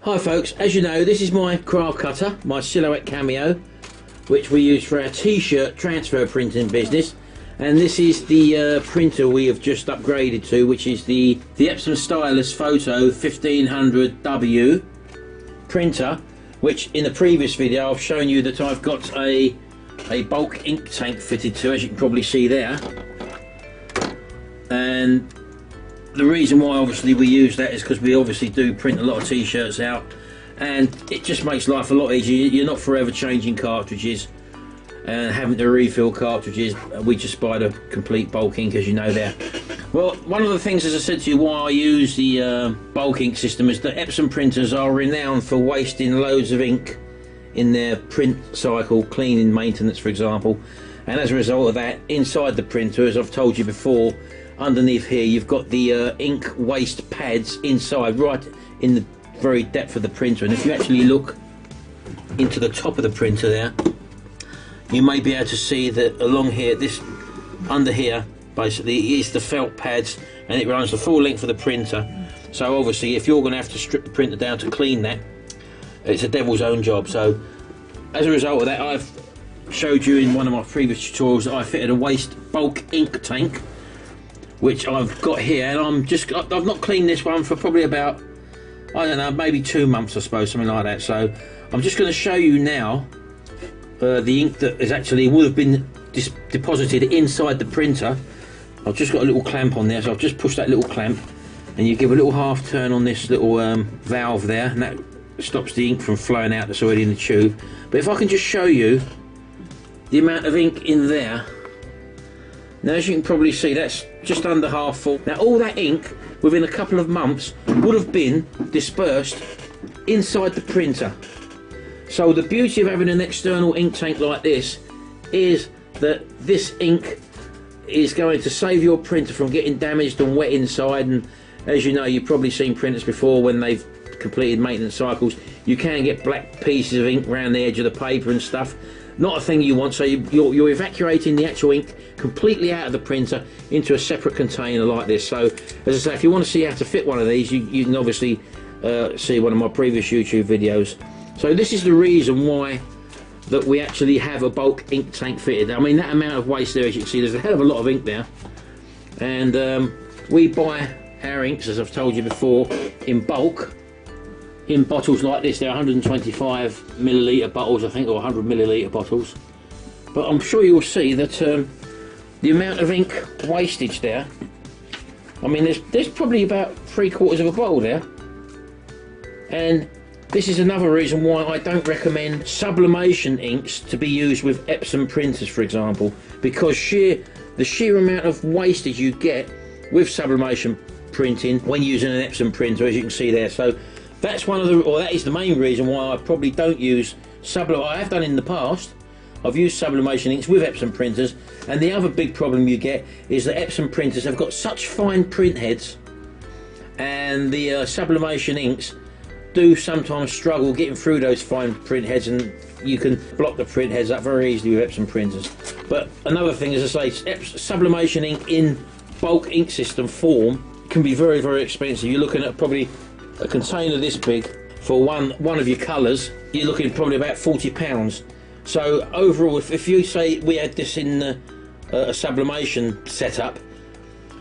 Hi folks, as you know, this is my craft cutter, my Silhouette Cameo, which we use for our t-shirt transfer printing business. And this is the printer we have just upgraded to, which is the Epson Stylus Photo 1500W printer, which in the previous video I've shown you that I've got a bulk ink tank fitted to, as you can probably see there. And the reason why obviously we use that is because we obviously do print a lot of t-shirts out, and it just makes life a lot easier. You're not forever changing cartridges and having to refill cartridges. We just buy the complete bulk ink, as you know there. Well, one of the things, as I said to you, why I use the bulk ink system is that Epson printers are renowned for wasting loads of ink in their print cycle, cleaning maintenance for example, and as a result of that, inside the printer, as I've told you before, underneath here you've got the ink waste pads inside, right in the very depth of the printer. And if you actually look into the top of the printer there, you may be able to see that along here, this under here basically is the felt pads, and it runs the full length of the printer. So obviously if you're going to have to strip the printer down to clean that, it's a devil's own job. So as a result of that, I've showed you in one of my previous tutorials that I fitted a waste bulk ink tank, which I've got here, and I've not cleaned this one for probably about, I don't know, maybe 2 months I suppose, something like that. So I'm just going to show you now the ink that is actually would have been deposited inside the printer. I've just got a little clamp on there, so I've just pushed that little clamp, and you give a little half turn on this little valve there, and that stops the ink from flowing out that's already in the tube. But if I can just show you the amount of ink in there. Now, as you can probably see, that's just under half full. Now, all that ink, within a couple of months, would have been dispersed inside the printer. So the beauty of having an external ink tank like this is that this ink is going to save your printer from getting damaged and wet inside. And as you know, you've probably seen printers before when they've completed maintenance cycles, you can get black pieces of ink around the edge of the paper and stuff. Not a thing you want, so you're evacuating the actual ink completely out of the printer into a separate container like this. So, as I say, if you want to see how to fit one of these, you can obviously see one of my previous YouTube videos. So this is the reason why that we actually have a bulk ink tank fitted. I mean, that amount of waste there, as you can see, there's a hell of a lot of ink there. And we buy our inks, as I've told you before, in bulk. In bottles like this, they're 125ml bottles, I think, or 100ml bottles. But I'm sure you'll see that the amount of ink wastage there, I mean, there's probably about 3/4 of a bottle there. And this is another reason why I don't recommend sublimation inks to be used with Epson printers, for example, because the sheer amount of wastage you get with sublimation printing when using an Epson printer, as you can see there. So that's that is the main reason why I probably don't use I have done in the past. I've used sublimation inks with Epson printers, and the other big problem you get is that Epson printers have got such fine print heads, and the sublimation inks do sometimes struggle getting through those fine print heads, and you can block the print heads up very easily with Epson printers. But another thing, as I say, sublimation ink in bulk ink system form can be very, very expensive. You're looking at probably a container this big for one of your colours. You're looking probably about £40. So overall, if you say we had this in a sublimation setup,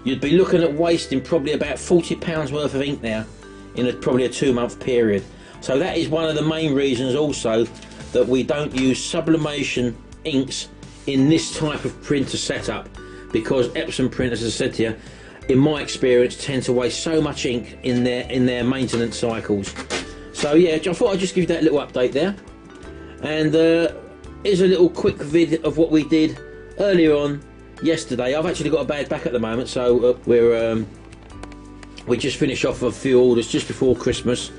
you'd be looking at wasting probably about £40 worth of ink now in probably a 2-month period. So that is one of the main reasons also that we don't use sublimation inks in this type of printer setup, because Epson printers, as I said to you, in my experience, tend to waste so much ink in their maintenance cycles. So yeah, I thought I'd just give you that little update there. And here's a little quick vid of what we did earlier on yesterday. I've actually got a bad back at the moment, so we just finished off a few orders just before Christmas.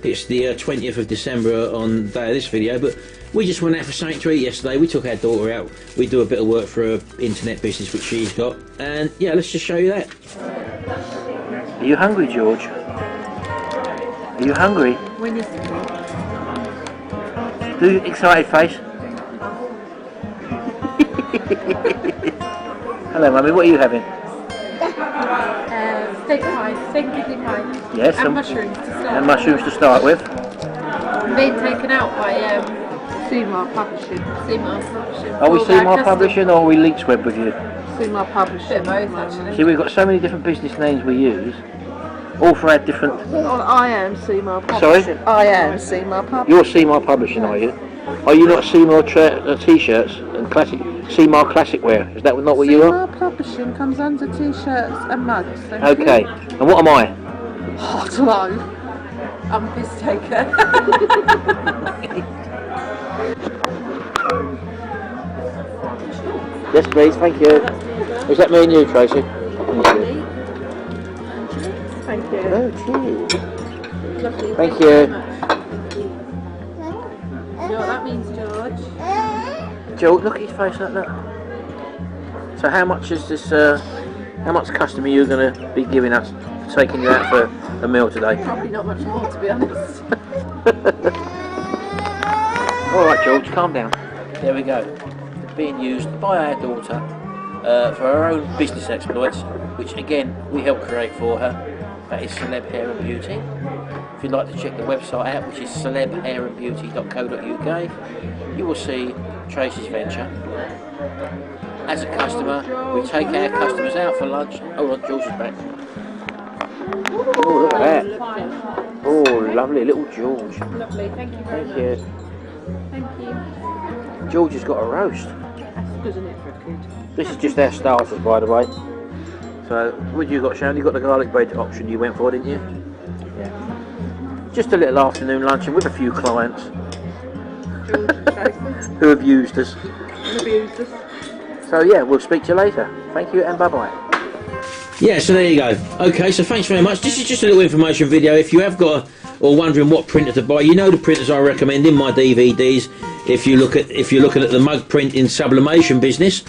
It's the 20th of December on the day of this video, but we just went out for something to eat yesterday. We took our daughter out. We do a bit of work for her internet business which she's got, and yeah, let's just show you that. Are you hungry, George? Are you hungry? When is it? Do excited face. Hello, Mummy, what are you having? steak pie, steak kidney pie. Yes, and mushrooms to start. And mushrooms to start with. Being taken out by Seymour Publishing. Seymour Publishing. Are we Seymour Publishing or are we Leaks Web with you? Seymour Publishing. Bit both actually. See, we've got so many different business names we use, all for our different... Well, I am Seymour Publishing. Sorry? I am Seymour Publishing. You're Seymour Publishing, are you? Are you not Seymour t-shirts and classic Seymour classic wear? Is that not what you are? Seymour Publishing comes under t-shirts and mugs. Okay. And what am I? Oh, I don't know. I'm a piss taker. Yes, please. Thank you. Is that me and you, Tracy? Thank you. Oh, cheers. Lovely. Thank you. you. Very much. You know what that means, George? George, look at his face like that. So how much is this, how much customer are you going to be giving us for taking you out for a meal today? Probably not much more, to be honest. Alright George, calm down. There we go. Being used by our daughter for her own business exploits, which again we help create for her. That is Celeb Hair and Beauty. If you'd like to check the website out, which is celebhairandbeauty.co.uk, you will see Tracy's venture. As a customer, we take our customers out for lunch. Oh, George is back. Oh, look at that. Oh, lovely little George. Lovely, thank you very much. Thank you. Thank you. George has got a roast. That's good, isn't it, for a kid? This is just our starters, by the way. So, what you got, Sharon? You got the garlic bread option you went for, didn't you? Yeah. Just a little afternoon luncheon with a few clients who have used us. So yeah, we'll speak to you later. Thank you and bye bye. Yeah, so there you go. Okay, so thanks very much. This is just a little information video. If you have got or wondering what printer to buy, you know the printers I recommend in my DVDs. If you're looking at the mug printing sublimation business,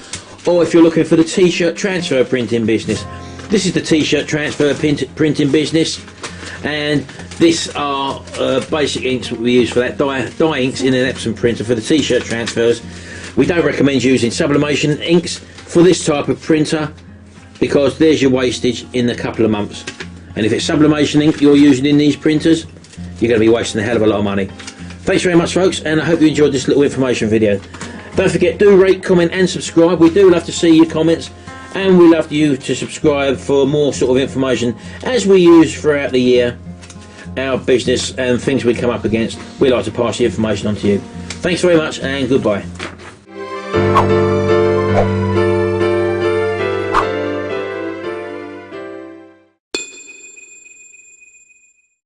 or if you're looking for the t-shirt transfer printing business. This is the t-shirt transfer printing business, and these are basic inks that we use for that, dye inks in an Epson printer for the t-shirt transfers. We don't recommend using sublimation inks for this type of printer because there's your wastage in a couple of months, and if it's sublimation ink you're using in these printers, you're going to be wasting a hell of a lot of money. Thanks very much folks, and I hope you enjoyed this little information video. Don't forget, do rate, comment and subscribe. We do love to see your comments, and we love you to subscribe for more sort of information as we use throughout the year our business and things we come up against. We like to pass the information on to you. Thanks very much and goodbye.